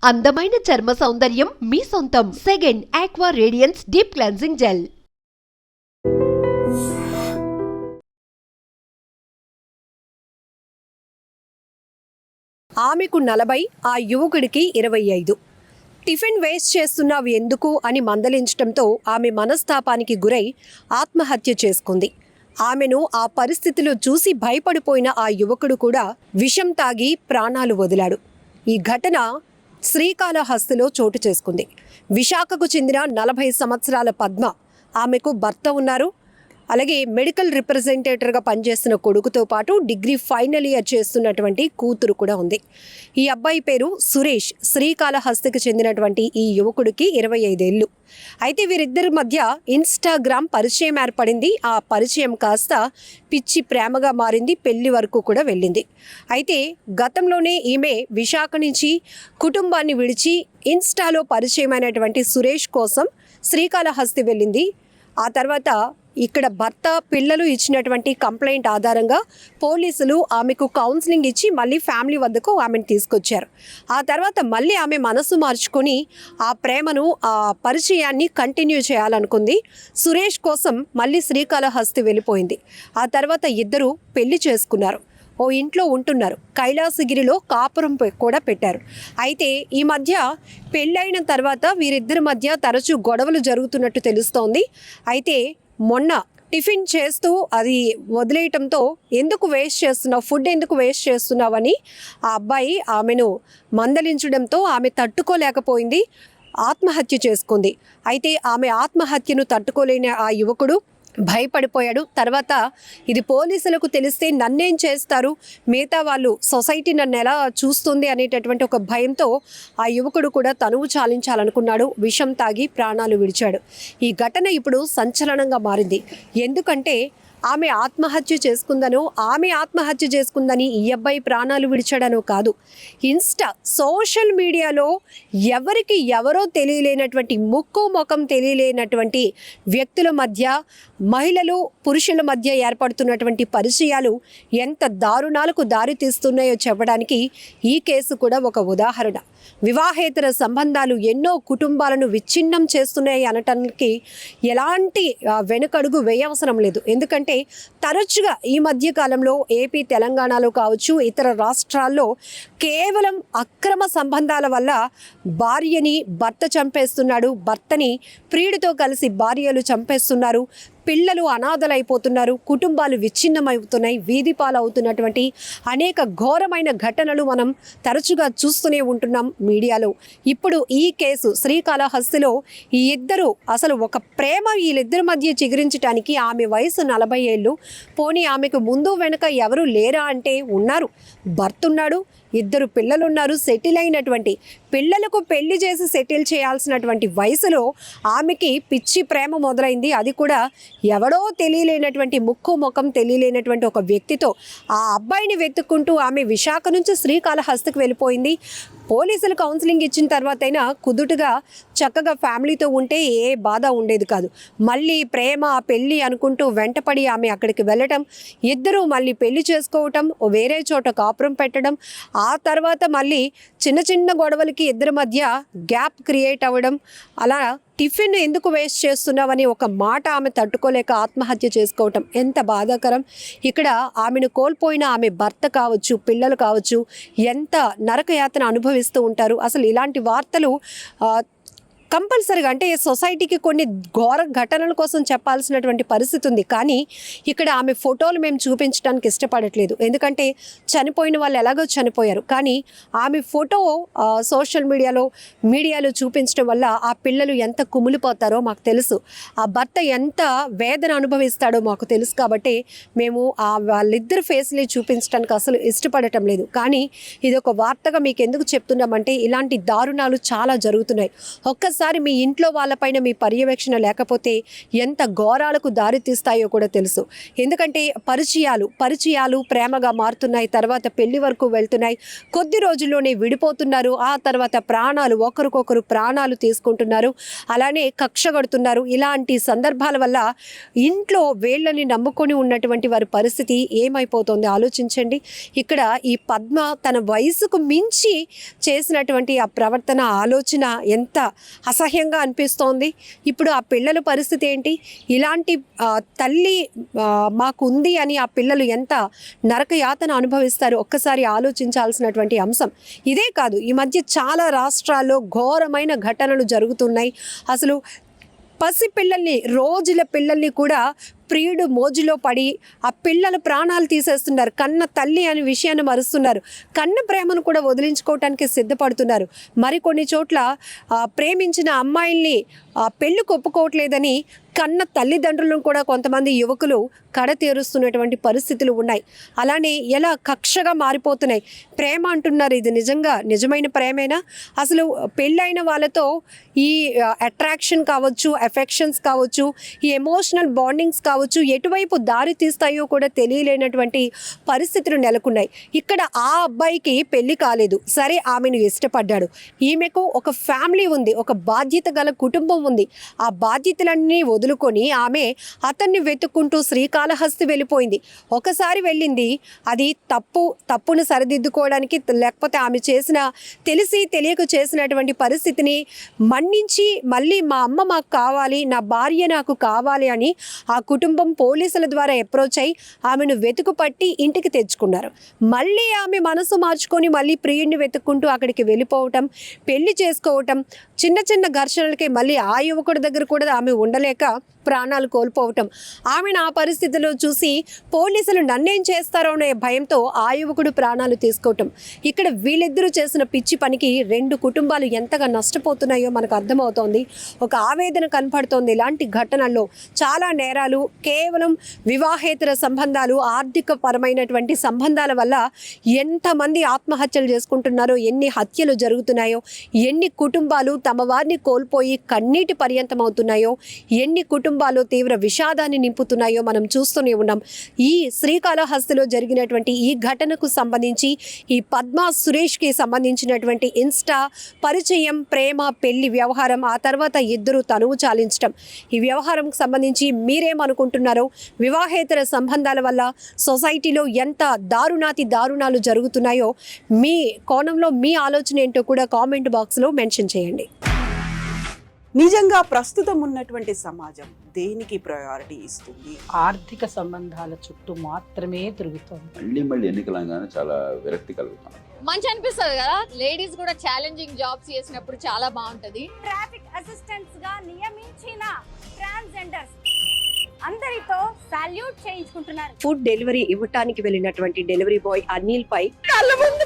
అందమైన చర్మ సౌందర్యం మీ సొంతం. Second aqua radiance deep cleansing gel. ఆమెకు 40, ఆ యువకుడికి 25. టిఫిన్ వేస్ట్ చేస్తున్నావు ఎందుకు అని మందలించడంతో ఆమె మనస్తాపానికి గురై ఆత్మహత్య చేసుకుంది. ఆమెను ఆ పరిస్థితిలో చూసి భయపడిపోయిన ఆ యువకుడు కూడా విషం తాగి ప్రాణాలు వదిలాడు. ఈ ఘటన శ్రీకాళహస్తిలో చోటు చేసుకుంది. విశాఖకు చెందిన 40 సంవత్సరాల పద్మ, ఆమెకు భర్త ఉన్నారు. అలాగే మెడికల్ రిప్రజెంటేటివ్గా పనిచేస్తున్న కొడుకుతో పాటు డిగ్రీ ఫైనల్ ఇయర్ చేస్తున్నటువంటి కూతురు కూడా ఉంది. ఈ అబ్బాయి పేరు సురేష్. శ్రీకాళహస్తికి చెందినటువంటి ఈ యువకుడికి 25 ఏళ్ళు. అయితే వీరిద్దరి మధ్య ఇన్స్టాగ్రామ్ పరిచయం ఏర్పడింది. ఆ పరిచయం కాస్త పిచ్చి ప్రేమగా మారింది. పెళ్లి వరకు కూడా వెళ్ళింది. అయితే గతంలోనే ఈమె విశాఖ నుంచి కుటుంబాన్ని విడిచి ఇన్స్టాలో పరిచయమైనటువంటి సురేష్ కోసం శ్రీకాళహస్తి వెళ్ళింది. ఆ తర్వాత ఇక్కడ భర్త, పిల్లలు ఇచ్చినటువంటి కంప్లైంట్ ఆధారంగా పోలీసులు ఆమెకు కౌన్సిలింగ్ ఇచ్చి మళ్ళీ ఫ్యామిలీ వద్దకు ఆమెను తీసుకొచ్చారు. ఆ తర్వాత మళ్ళీ ఆమె మనసు మార్చుకొని ఆ ప్రేమను, ఆ పరిచయాన్ని కంటిన్యూ చేయాలనుకుంది. సురేష్ కోసం మళ్ళీ శ్రీకాళహస్తి వెళ్ళిపోయింది. ఆ తర్వాత ఇద్దరు పెళ్లి చేసుకున్నారు. ఓ ఇంట్లో ఉంటున్నారు. కైలాసగిరిలో కాపురం కూడా పెట్టారు. అయితే ఈ మధ్య పెళ్ళైన తర్వాత వీరిద్దరి మధ్య తరచూ గొడవలు జరుగుతున్నట్టు తెలుస్తోంది. అయితే మొన్న టిఫిన్ చేస్తూ అది వదిలేయటంతో ఎందుకు వేస్ట్ చేస్తున్నావు, ఫుడ్ ఎందుకు వేస్ట్ చేస్తున్నావు అని ఆ అబ్బాయి ఆమెను మందలించడంతో ఆమె తట్టుకోలేకపోయింది, ఆత్మహత్య చేసుకుంది. అయితే ఆమె ఆత్మహత్యను తట్టుకోలేని ఆ యువకుడు భయపడిపోయాడు. తర్వాత ఇది పోలీసులకు తెలిస్తే నన్నేం చేస్తారు, మిగతా వాళ్ళు, సొసైటీ నన్ను ఎలా చూస్తుంది అనేటటువంటి ఒక భయంతో ఆ యువకుడు కూడా తనువు చాలించాలనుకున్నాడు. విషం తాగి ప్రాణాలు విడిచాడు. ఈ ఘటన ఇప్పుడు సంచలనంగా మారింది. ఎందుకంటే ఆమె ఆత్మహత్య చేసుకుందని ఈ అబ్బాయి ప్రాణాలు విడిచాడనో కాదు, సోషల్ మీడియాలో ఎవరికి ఎవరో తెలియలేనటువంటి, ముక్కు ముఖం తెలియలేనటువంటి వ్యక్తుల మధ్య, మహిళలు పురుషుల మధ్య ఏర్పడుతున్నటువంటి పరిచయాలు ఎంత దారుణాలకు దారి తీస్తున్నాయో చెప్పడానికి ఈ కేసు కూడా ఒక ఉదాహరణ. వివాహేతర సంబంధాలు ఎన్నో కుటుంబాలను విచ్ఛిన్నం చేస్తున్నాయి అనటానికి ఎలాంటి వెనుకడుగు వేయవసరం లేదు. ఎందుకంటే తరచుగా ఈ మధ్య కాలంలో ఏపీ, తెలంగాణలో కావచ్చు, ఇతర రాష్ట్రాల్లో కేవలం అక్రమ సంబంధాల వల్ల భార్యని భర్త చంపేస్తున్నాడు, భర్తని ప్రియుడితో కలిసి భార్యలు చంపేస్తున్నారు, పిల్లలు అనాథలైపోతున్నారు, కుటుంబాలు విచ్ఛిన్నమవుతున్నాయి, వీధి పాలవుతున్నటువంటి అనేక ఘోరమైన ఘటనలు మనం తరచుగా చూస్తూనే ఉంటున్నాం మీడియాలో. ఇప్పుడు ఈ కేసు శ్రీకాళహస్తిలో ఈ ఇద్దరు, అసలు ఒక ప్రేమ వీళ్ళిద్దరి మధ్య చిగురించడానికి, ఆమె వయసు 40 ఏళ్ళు, పోనీ ఆమెకు ముందు వెనుక ఎవరు లేరా అంటే ఉన్నారు. భర్త ఉన్నాడు, ఇద్దరు పిల్లలున్నారు, సెటిల్ అయినటువంటి, పిల్లలకు పెళ్లి చేసి సెటిల్ చేయాల్సినటువంటి వయసులో ఆమెకి పిచ్చి ప్రేమ మొదలైంది. అది కూడా ఎవడో తెలియలేనటువంటి, ముక్కు ముఖం తెలియలేనటువంటి ఒక వ్యక్తితో. ఆ అబ్బాయిని వెతుక్కుంటూ ఆమె విశాఖ నుంచి శ్రీకాళహస్తికి వెళ్ళిపోయింది. పోలీసులు కౌన్సిలింగ్ ఇచ్చిన తర్వాత అయినా కుదుటుగా చక్కగా ఫ్యామిలీతో ఉంటే ఏ బాధ ఉండేది కాదు. మళ్ళీ ప్రేమ, పెళ్ళి అనుకుంటూ వెంటపడి ఆమె అక్కడికి వెళ్ళటం, ఇద్దరూ మళ్ళీ పెళ్లి చేసుకోవటం, వేరే చోట కాపురం పెట్టడం, ఆ తర్వాత మళ్ళీ చిన్న చిన్న గొడవలకి ఇద్దరి మధ్య గ్యాప్ క్రియేట్ అవ్వడం, అలా టిఫిన్ ఎందుకు వేస్ట్ చేస్తున్నావని ఒక మాట ఆమె తట్టుకోలేక ఆత్మహత్య చేసుకోవటం ఎంత బాధాకరం. ఇక్కడ ఆమెను కోల్పోయిన ఆమె భర్త కావచ్చు, పిల్లలు కావచ్చు, ఎంత నరకయాతన అనుభవిస్తూ ఉంటారు. అసలు ఇలాంటి వార్తలు కంపల్సరీగా, అంటే సొసైటీకి కొన్ని ఘోర ఘటనల కోసం చెప్పాల్సినటువంటి పరిస్థితి ఉంది. కానీ ఇక్కడ ఆమె ఫోటోలు మేము చూపించడానికి ఇష్టపడట్లేదు. ఎందుకంటే చనిపోయిన వాళ్ళు ఎలాగో చనిపోయారు, కానీ ఆమె ఫోటో సోషల్ మీడియాలో చూపించడం వల్ల ఆ పిల్లలు ఎంత కుమిలిపోతారో మాకు తెలుసు, ఆ భర్త ఎంత వేదన అనుభవిస్తాడో మాకు తెలుసు. కాబట్టి మేము వాళ్ళిద్దరు ఫేస్లే చూపించడానికి అసలు ఇష్టపడటం లేదు. కానీ ఇది ఒక వార్తగా మీకు ఎందుకు చెప్తున్నామంటే ఇలాంటి దారుణాలు చాలా జరుగుతున్నాయి. ఒక్కసారి ఒక్కసారి మీ ఇంట్లో వాళ్ళపైన మీ పర్యవేక్షణ లేకపోతే ఎంత ఘోరాలకు దారితీస్తాయో కూడా తెలుసు. ఎందుకంటే పరిచయాలు ప్రేమగా మారుతున్నాయి, తర్వాత పెళ్లి వరకు వెళ్తున్నాయి, కొద్ది రోజుల్లోనే విడిపోతున్నారు, ఆ తర్వాత ఒకరికొకరు ప్రాణాలు తీసుకుంటున్నారు, అలానే కక్ష కడుతున్నారు. ఇలాంటి సందర్భాల వల్ల ఇంట్లో వేళ్ళని నమ్ముకొని ఉన్నటువంటి వారి పరిస్థితి ఏమైపోతుంది ఆలోచించండి. ఇక్కడ ఈ పద్మ తన వయసుకు మించి చేసినటువంటి ఆ ప్రవర్తన, ఆలోచన ఎంత అసహ్యంగా అనిపిస్తోంది. ఇప్పుడు ఆ పిల్లల పరిస్థితి ఏంటి? ఇలాంటి తల్లి మాకు ఉంది అని ఆ పిల్లలు ఎంత నరక యాతన అనుభవిస్తారు ఒక్కసారి ఆలోచించాల్సినటువంటి అంశం. ఇదే కాదు, ఈ మధ్య చాలా రాష్ట్రాల్లో ఘోరమైన ఘటనలు జరుగుతున్నాయి. అసలు రోజుల పిల్లల్ని కూడా ప్రియుడు మోజులో పడి ఆ పిల్లల ప్రాణాలు తీసేస్తున్నారు. కన్న తల్లి అనే విషయాన్ని మరుస్తున్నారు. కన్న ప్రేమను కూడా వదిలించుకోవటానికి సిద్ధపడుతున్నారు. మరికొన్ని చోట్ల ప్రేమించిన అమ్మాయిల్ని పెళ్ళికి ఒప్పుకోవట్లేదని కన్న తల్లిదండ్రులను కూడా కొంతమంది యువకులు కడతేరుస్తున్నటువంటి పరిస్థితులు ఉన్నాయి. అలానే ఎలా కక్షగా మారిపోతున్నాయి. ప్రేమ అంటున్నారు, ఇది నిజమైన ప్రేమేనా? అసలు పెళ్ళైన వాళ్ళతో ఈ అట్రాక్షన్ కావచ్చు, ఎఫెక్షన్స్ కావచ్చు, ఈ ఎమోషనల్ బాండింగ్స్ కావచ్చు, ఎటువైపు దారి తీస్తాయో కూడా తెలియలేనటువంటి పరిస్థితులు నెలకొన్నాయి. ఇక్కడ ఆ అబ్బాయికి పెళ్లి కాలేదు, సరే ఆమెను ఇష్టపడ్డాడు. ఈమెకు ఒక ఫ్యామిలీ ఉంది, ఒక బాధ్యత గల కుటుంబం ఉంది. ఆ బాధ్యతలన్నీ వదులుకొని ఆమె అతన్ని వెతుక్కుంటూ శ్రీకాళహస్తి వెళ్ళిపోయింది. ఒకసారి వెళ్ళింది, అది తప్పును సరిదిద్దుకోవడానికి, లేకపోతే ఆమె తెలిసి తెలియక చేసినటువంటి పరిస్థితిని మన్నించి మళ్ళీ మా అమ్మ మాకు కావాలి, నా భార్య నాకు కావాలి అని ఆ కుటుంబం పోలీసుల ద్వారా అప్రోచ్ అయి ఆమెను వెతుకు పట్టి ఇంటికి తెచ్చుకున్నారు. మళ్ళీ ఆమె మనసు మార్చుకొని మళ్ళీ ప్రియుడిని వెతుక్కుంటూ అక్కడికి వెళ్ళిపోవటం, పెళ్లి చేసుకోవటం, చిన్న చిన్న ఘర్షణలకి మళ్ళీ ఆ యువకుడి దగ్గర కూడా ఆమె ఉండలేక ప్రాణాలు కోల్పోవటం. ఆమెను ఆ పరిస్థితిలో చూసి పోలీసులు నన్నేం చేస్తారో అనే భయంతో ఆ యువకుడు ప్రాణాలు తీసుకోవటం. ఇక్కడ వీళ్ళిద్దరూ చేసిన పిచ్చి పనికి 2 కుటుంబాలు ఎంతగా నష్టపోతున్నాయో మనకు అర్థమవుతోంది. ఒక ఆవేదన కనపడుతోంది. ఇలాంటి ఘటనల్లో చాలా నేరాలు కేవలం వివాహేతర సంబంధాలు, ఆర్థిక పరమైనటువంటి సంబంధాల వల్ల ఎంతమంది ఆత్మహత్యలు చేసుకుంటున్నారో, ఎన్ని హత్యలు జరుగుతున్నాయో, ఎన్ని కుటుంబాలు తమ వారిని కోల్పోయి కన్నీటి పర్యంతం అవుతున్నాయో, ఎన్ని కుటుంబాలు తీవ్ర విషాదాన్ని నింపుతున్నాయో మనం చూస్తూనే ఉన్నాం. ఈ శ్రీకాళహస్తిలో జరిగినటువంటి ఈ ఘటనకు సంబంధించి ఈ పద్మ సురేష్కి సంబంధించినటువంటి ఇన్స్టా పరిచయం, ప్రేమ, పెళ్లి వ్యవహారం, ఆ తర్వాత ఇద్దరు తనువు చాలించడం, ఈ వ్యవహారంకు సంబంధించి మీరేమనుకుంటున్నారో, వివాహేతర సంబంధాల వల్ల సొసైటీలో ఎంత దారుణాలు జరుగుతున్నాయో మీ కోణంలో మీ ఆలోచన ఏంటో కూడా కామెంట్ బాక్స్లో మెన్షన్ చేయండి. నిజంగా ప్రస్తుతం ఉన్నటువంటి సమాజం దేనికి ప్రయారిటీ ఇస్తుంది? ఆర్థిక సంబంధాల చుట్టూ మాత్రమే తిరుగుతుంది. మళ్ళీ ఎన్నికలంగానే చాలా విరక్తి కలుగుతాం. మంచి అనిపిస్తుంది కదా, లేడీస్ కూడా ఛాలెంజింగ్ జాబ్స్ చేసినప్పుడు చాలా బాగుంటది. ట్రాఫిక్ అసిస్టెంట్స్ గా నియమించిన ట్రాన్స్జెండర్స్ అందరితో సాల్యూట్ చేయించుకుంటున్నారు. ఫుడ్ డెలివరీ ఇవ్వటానికి వెళ్ళినటువంటి డెలివరీ బాయ్ అనిల్ పై కళ్ళ ముందు